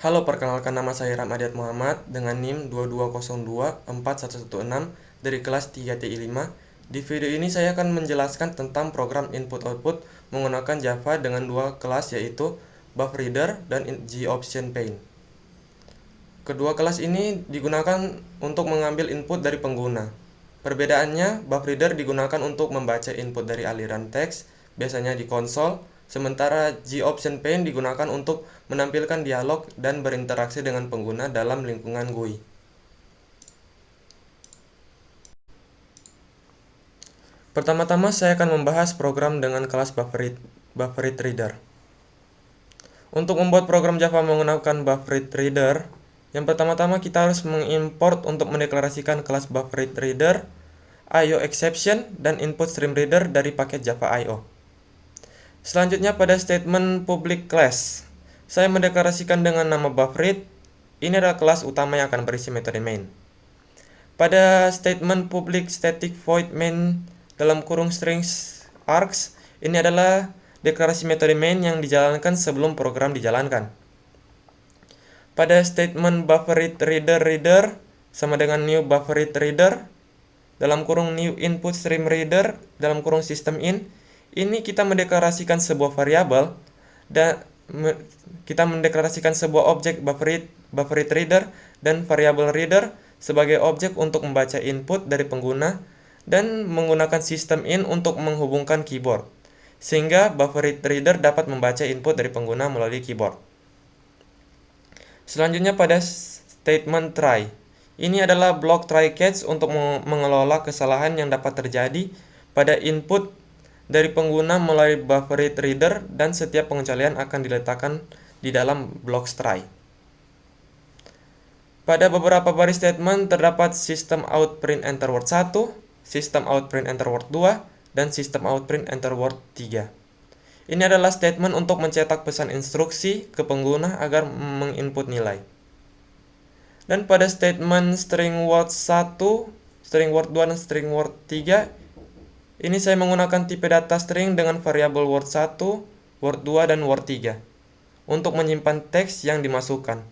Halo, perkenalkan nama saya Ramadiat Muhammad dengan NIM 22024116 dari kelas 3TI5. Di video ini saya akan menjelaskan tentang program input-output menggunakan Java dengan dua kelas, yaitu BuffReader dan GOptionPaint. Kedua kelas ini digunakan untuk mengambil input dari pengguna. Perbedaannya, BuffReader digunakan untuk membaca input dari aliran teks, biasanya di konsol, sementara GOptionPaint digunakan untuk menampilkan dialog dan berinteraksi dengan pengguna dalam lingkungan GUI. Pertama-tama saya akan membahas program dengan kelas BuffReader. Untuk membuat program Java menggunakan BuffReader, yang pertama-tama kita harus mengimport untuk mendeklarasikan kelas BuffReader, IOException, dan InputStreamReader dari paket Java IO. Selanjutnya pada statement public class, saya mendeklarasikan dengan nama BuffRead. Ini adalah kelas utama yang akan berisi metode main. Pada statement public static void main dalam kurung strings args, ini adalah deklarasi metode main yang dijalankan sebelum program dijalankan. Pada statement BuffReader sama dengan new BuffReader dalam kurung new input stream reader dalam kurung system in, ini kita mendeklarasikan sebuah variabel dan kita mendeklarasikan sebuah objek BuffReader dan variabel reader sebagai objek untuk membaca input dari pengguna dan menggunakan system in untuk menghubungkan keyboard, sehingga BuffReader dapat membaca input dari pengguna melalui keyboard. Selanjutnya pada statement try. Ini adalah blok try catch untuk mengelola kesalahan yang dapat terjadi pada input dari pengguna melalui BuffReader dan setiap pengecualian akan diletakkan di dalam blok try. Pada beberapa baris statement terdapat system out print enter word 1, system out print enter word 2, dan system out print enter word 3. Ini adalah statement untuk mencetak pesan instruksi ke pengguna agar menginput nilai. Dan pada statement string word 1, string word 2, dan string word 3, ini saya menggunakan tipe data string dengan variabel word 1, word 2, dan word 3 untuk menyimpan teks yang dimasukkan.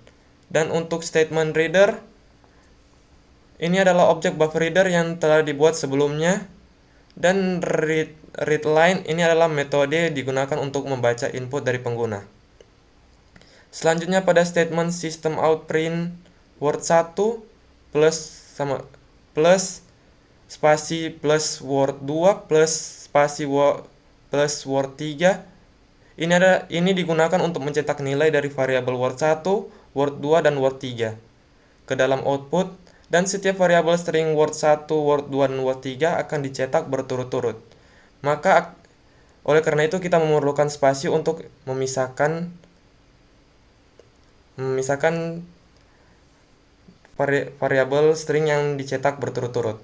Dan untuk statement reader, ini adalah objek BuffReader yang telah dibuat sebelumnya. Dan readLine ini adalah metode digunakan untuk membaca input dari pengguna. Selanjutnya pada statement system out print word 1 plus spasi plus word 2 plus spasi plus word 3. Ini digunakan untuk mencetak nilai dari variabel word 1, word 2, dan word 3 ke dalam output, dan setiap variabel string word 1, word 2, dan word 3 akan dicetak berturut-turut. Maka oleh karena itu kita memerlukan spasi untuk memisahkan variabel string yang dicetak berturut-turut.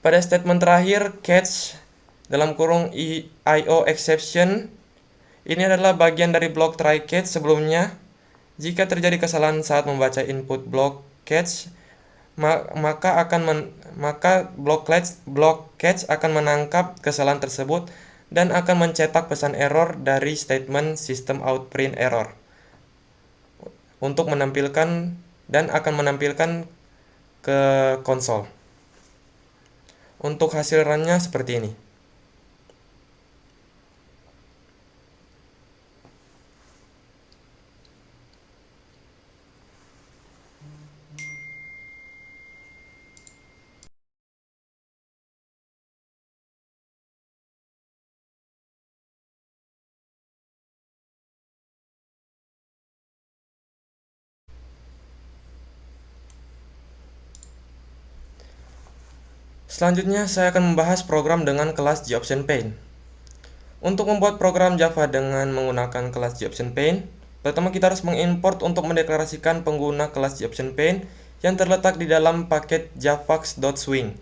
Pada statement terakhir, catch dalam kurung IOException, ini adalah bagian dari blok try catch sebelumnya. Jika terjadi kesalahan saat membaca input blok catch, maka blok catch akan menangkap kesalahan tersebut dan akan mencetak pesan error dari statement system out print error untuk menampilkan dan akan menampilkan ke konsol. Untuk hasil runnya seperti ini. Selanjutnya saya akan membahas program dengan kelas GOptionPaint. Untuk membuat program Java dengan menggunakan kelas GOptionPaint, pertama kita harus mengimport untuk mendeklarasikan pengguna kelas GOptionPaint yang terletak di dalam paket javax.swing.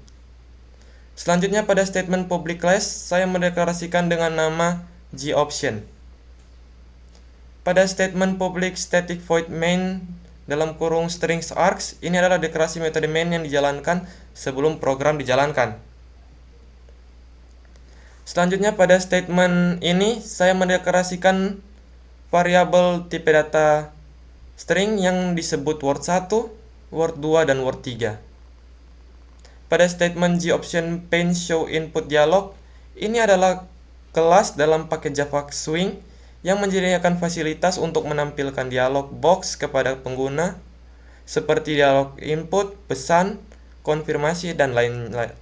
Selanjutnya pada statement public class, saya mendeklarasikan dengan nama GOption. Pada statement public static void main dalam kurung strings args, ini adalah deklarasi metode main yang dijalankan sebelum program dijalankan. Selanjutnya pada statement ini saya mendeklarasikan variabel tipe data string yang disebut word 1, word 2, dan word 3. Pada statement GOptionPaint-ShowInputDialog, ini adalah kelas dalam paket Java Swing yang menyediakan fasilitas untuk menampilkan dialog box kepada pengguna, seperti dialog input, pesan, konfirmasi, dan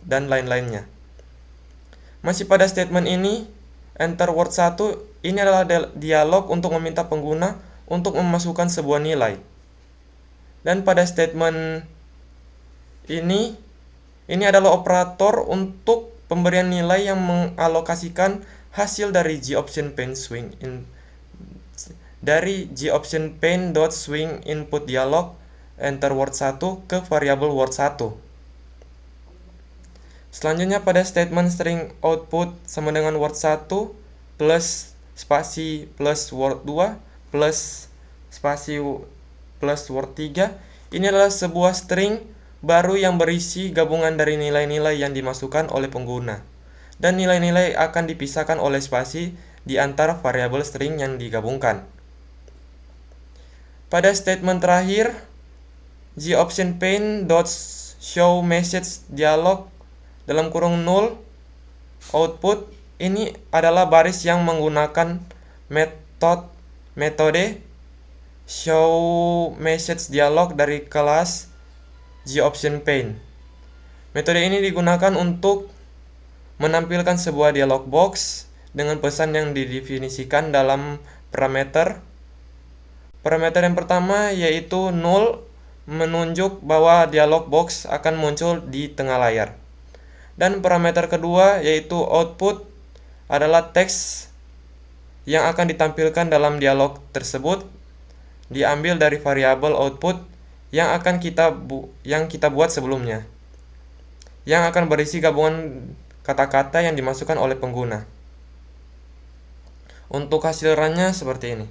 lain-lainnya. Masih pada statement ini, enter word 1, ini adalah dialog untuk meminta pengguna untuk memasukkan sebuah nilai. Dan pada statement ini adalah operator untuk pemberian nilai yang mengalokasikan hasil dari GOptionPaint-Swing dari GOptionPaint.SwingInputDialog enter word 1 ke variabel word 1. Selanjutnya pada statement string output sama dengan word 1 plus spasi plus word 2 plus spasi plus word 3, ini adalah sebuah string baru yang berisi gabungan dari nilai-nilai yang dimasukkan oleh pengguna, dan nilai-nilai akan dipisahkan oleh spasi di antara variabel string yang digabungkan. Pada statement terakhir, GOptionPaint.showMessageDialog dalam kurung null output, ini adalah baris yang menggunakan metode showMessageDialog dari kelas GOptionPaint. Metode ini digunakan untuk menampilkan sebuah dialog box dengan pesan yang didefinisikan dalam parameter. Parameter yang pertama yaitu null menunjuk bahwa dialog box akan muncul di tengah layar. Dan parameter kedua yaitu output adalah teks yang akan ditampilkan dalam dialog tersebut, diambil dari variabel output yang kita buat sebelumnya, yang akan berisi gabungan kata-kata yang dimasukkan oleh pengguna. Untuk hasil runnya seperti ini.